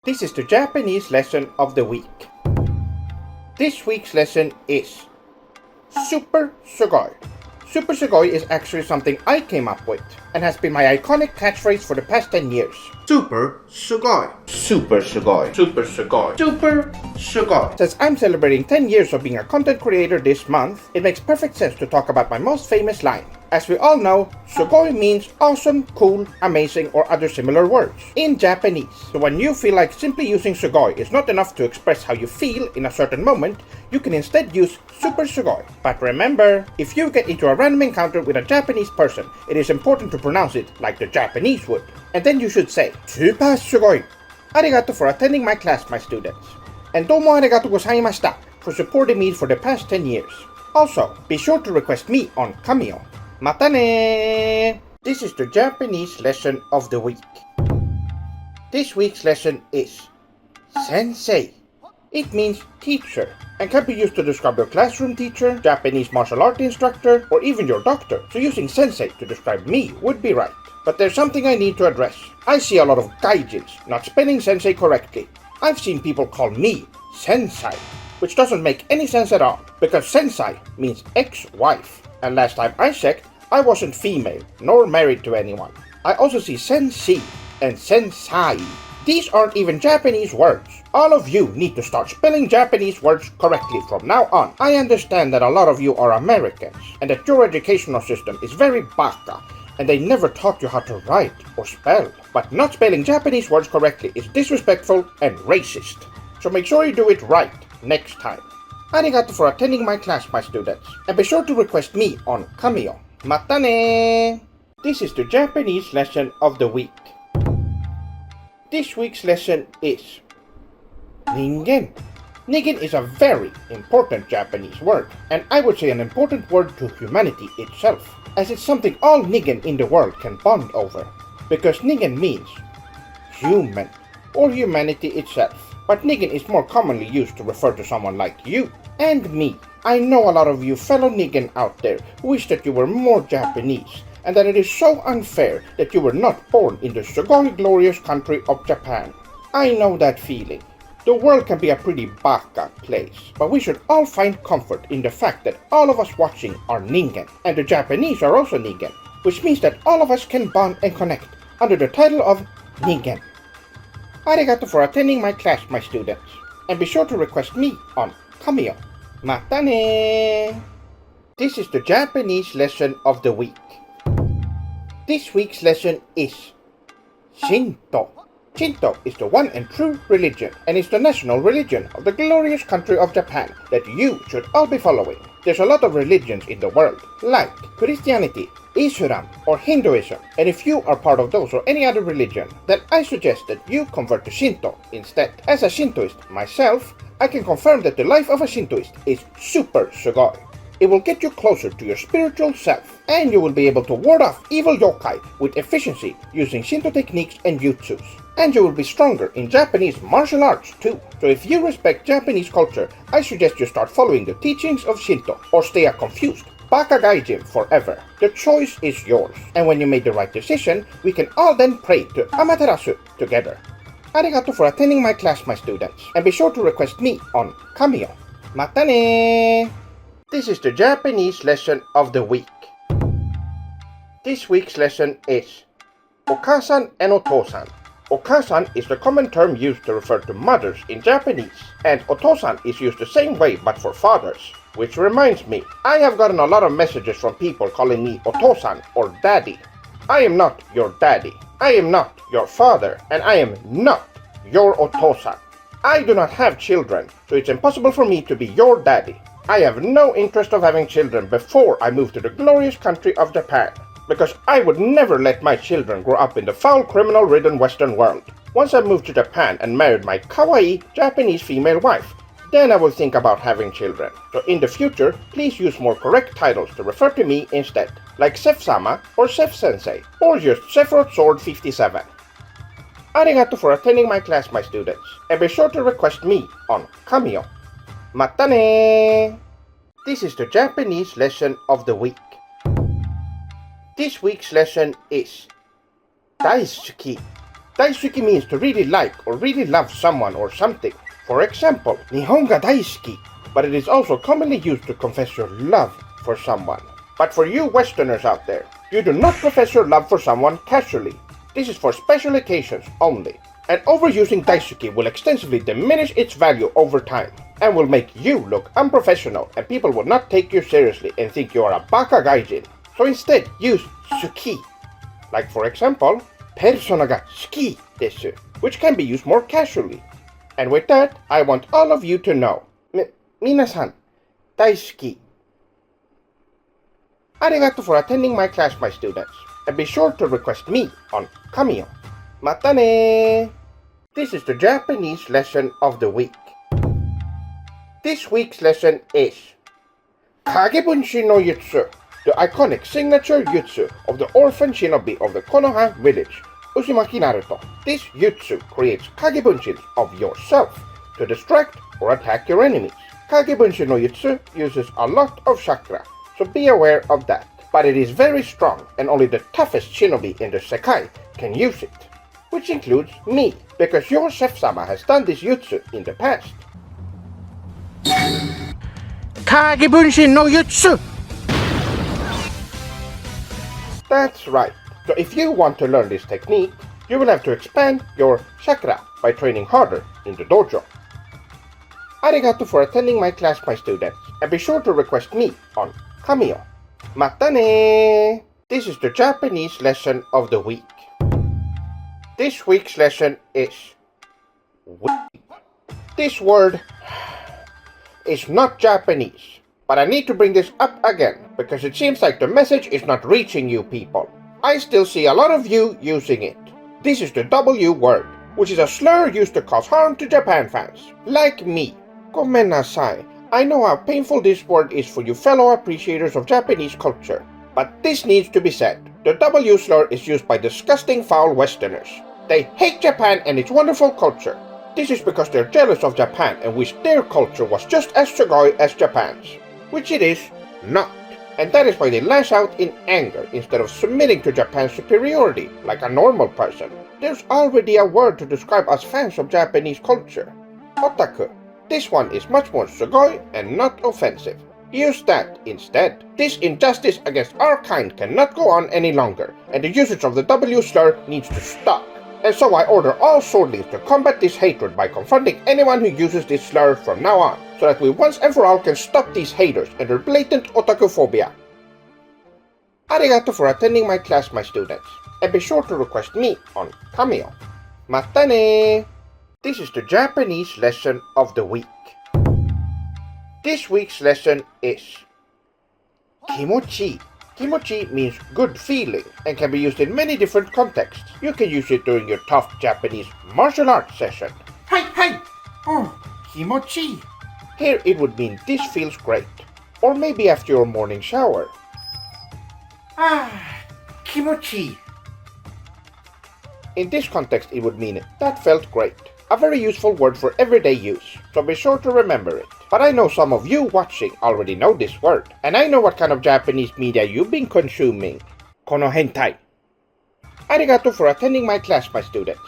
This is the Japanese lesson of the week. This week's lesson is Super Sugoi. Super Sugoi is actually something I came up with and has been my iconic catchphrase for the past 10 years. Super Sugoi. Super Sugoi. Super Sugoi. Super Sugoi. Since I'm celebrating 10 years of being a content creator this month, it makes perfect sense to talk about my most famous line. As we all know, sugoi means awesome, cool, amazing, or other similar words in Japanese. So when you feel like simply using sugoi is not enough to express how you feel in a certain moment, you can instead use super sugoi. But remember, if you get into a random encounter with a Japanese person, it is important to pronounce it like the Japanese would. And then you should say, Super sugoi. Arigato for attending my class, my students. And domo arigato gozaimashita for supporting me for the past 10 years. Also, be sure to request me on Cameo. Mata ne! This is the Japanese lesson of the week. This week's lesson is Sensei. It means teacher and can be used to describe your classroom teacher, Japanese martial art instructor, or even your doctor. So using sensei to describe me would be right. But there's something I need to address. I see a lot of gaijins not spelling sensei correctly. I've seen people call me sensei, which doesn't make any sense at all, because sensei means ex-wife. And last time I checked, I wasn't female, nor married to anyone. I also see sensei and sensai. These aren't even Japanese words. All of you need to start spelling Japanese words correctly from now on. I understand that a lot of you are Americans, and that your educational system is very baka, and they never taught you how to write or spell. But not spelling Japanese words correctly is disrespectful and racist. So make sure you do it right next time. Arigato for attending my class, my students, and be sure to request me on Cameo. Mata ne! This is the Japanese lesson of the week. This week's lesson is Ningen. Ningen is a very important Japanese word, and I would say an important word to humanity itself, as it's something all Ningen in the world can bond over, because Ningen means human, or humanity itself. But Ningen is more commonly used to refer to someone like you and me. I know a lot of you fellow Ningen out there wish that you were more Japanese, and that it is so unfair that you were not born in the sugoi glorious country of Japan. I know that feeling. The world can be a pretty baka place, but we should all find comfort in the fact that all of us watching are Ningen, and the Japanese are also Ningen, which means that all of us can bond and connect under the title of Ningen. Arigato for attending my class, my students, and be sure to request me on Cameo. Mata ne! This is the Japanese lesson of the week. This week's lesson is Shinto. Shinto is the one and true religion, and is the national religion of the glorious country of Japan that you should all be following. There's a lot of religions in the world, like Christianity, Islam, or Hinduism, and if you are part of those or any other religion, then I suggest that you convert to Shinto instead. As a Shintoist myself, I can confirm that the life of a Shintoist is super sugoi. It will get you closer to your spiritual self, and you will be able to ward off evil yokai with efficiency using Shinto techniques and jutsus. And you will be stronger in Japanese martial arts too. So if you respect Japanese culture, I suggest you start following the teachings of Shinto, or stay a confused baka gaijin forever. The choice is yours. And when you made the right decision, we can all then pray to Amaterasu together. Arigato for attending my class, my students, and be sure to request me on Cameo. Mata ne! This is the Japanese lesson of the week. This week's lesson is Okasan and Otosan. Okasan is the common term used to refer to mothers in Japanese, and Otosan is used the same way but for fathers. Which reminds me, I have gotten a lot of messages from people calling me Otosan or Daddy. I am not your daddy. I am not your father, and I am not your Otosan. I do not have children, so it's impossible for me to be your daddy. I have no interest of having children before I move to the glorious country of Japan, because I would never let my children grow up in the foul criminal-ridden Western world. Once I moved to Japan and married my kawaii Japanese female wife, then I will think about having children. So in the future, please use more correct titles to refer to me instead, like Seph-sama or Seph-sensei, or just SephirothSword57. Arigato for attending my class, my students, and be sure to request me on Cameo. Mata ne! This is the Japanese lesson of the week. This week's lesson is Daisuki. Daisuki means to really like or really love someone or something. For example, Nihon ga daisuki, but it is also commonly used to confess your love for someone. But for you Westerners out there, you do not profess your love for someone casually. This is for special occasions only. And overusing daisuki will extensively diminish its value over time, and will make you look unprofessional, and people will not take you seriously and think you are a baka gaijin. So instead, use suki. Like for example, persona ga suki desu, which can be used more casually. And with that, I want all of you to know, minasan, daisuki. Arigato for attending my class, my students, and be sure to request me on Kamio. Mata ne! This is the Japanese lesson of the week. This week's lesson is Kagebunshi no Jutsu, the iconic signature jutsu of the orphan shinobi of the Konoha village, Uzumaki Naruto. This jutsu creates kagebunshin of yourself to distract or attack your enemies. Kagebunshi no Jutsu uses a lot of chakra, so be aware of that. But it is very strong, and only the toughest shinobi in the sekai can use it. Which includes me, because your Seph-sama has done this jutsu in the past. Kagebunshin no Jutsu! That's right. So if you want to learn this technique, you will have to expand your chakra by training harder in the dojo. Arigato for attending my class, my students, and be sure to request me on Kamio. Mata ne! This is the Japanese lesson of the week. This week's lesson is this word is not Japanese, but I need to bring this up again because it seems like the message is not reaching you people. I still see a lot of you using it. This is the W word, which is a slur used to cause harm to Japan fans, like me. Gomennasai. I know how painful this word is for you fellow appreciators of Japanese culture, but this needs to be said. The W slur is used by disgusting foul Westerners. They hate Japan and its wonderful culture. This is because they're jealous of Japan and wish their culture was just as sugoi as Japan's, which it is not. And that is why they lash out in anger instead of submitting to Japan's superiority like a normal person. There's already a word to describe us fans of Japanese culture. Otaku. This one is much more sugoi and not offensive. Use that instead. This injustice against our kind cannot go on any longer, and the usage of the W slur needs to stop. And so I order all Swordlings to combat this hatred by confronting anyone who uses this slur from now on, so that we once and for all can stop these haters and their blatant otakuphobia. Arigato for attending my class, my students, and be sure to request me on Kamio. Mata ne! This is the Japanese lesson of the week. This week's lesson is Kimochi. Kimochi means good feeling and can be used in many different contexts. You can use it during your tough Japanese martial arts session. Hi! Oh, Kimochi. Here it would mean this feels great. Or maybe after your morning shower. Kimochi. In this context it would mean that felt great. A very useful word for everyday use, so be sure to remember it. But I know some of you watching already know this word, and I know what kind of Japanese media you've been consuming. Kono hentai. Arigato for attending my class, my students,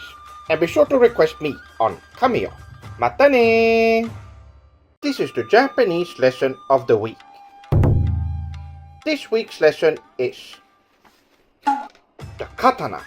and be sure to request me on Kamio. Mata ne! This is the Japanese lesson of the week. This week's lesson is the Katana.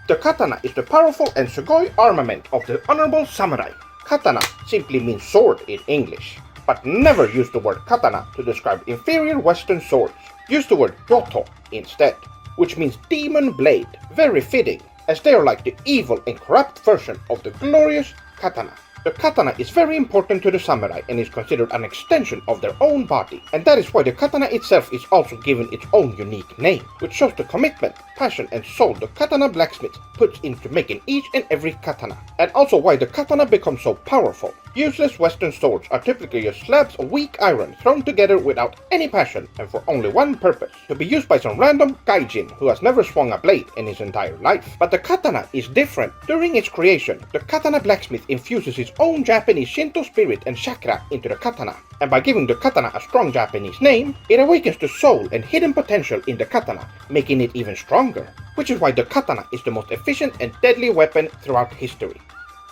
The Katana is the powerful and sugoi armament of the honorable samurai. Katana simply means sword in English, but never use the word katana to describe inferior Western swords. Use the word yoto instead, which means demon blade, very fitting, as they are like the evil and corrupt version of the glorious katana. The katana is very important to the samurai and is considered an extension of their own body, and that is why the katana itself is also given its own unique name, which shows the commitment, passion and soul the katana blacksmith puts into making each and every katana, and also why the katana becomes so powerful. Useless Western swords are typically just slabs of weak iron thrown together without any passion and for only one purpose, to be used by some random gaijin who has never swung a blade in his entire life. But the katana is different. During its creation, the katana blacksmith infuses his own Japanese Shinto spirit and chakra into the katana, and by giving the katana a strong Japanese name, it awakens the soul and hidden potential in the katana, making it even stronger, which is why the katana is the most efficient and deadly weapon throughout history.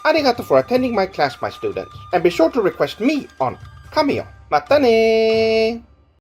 Arigato for attending my class, my students, and be sure to request me on Cameo. Matane!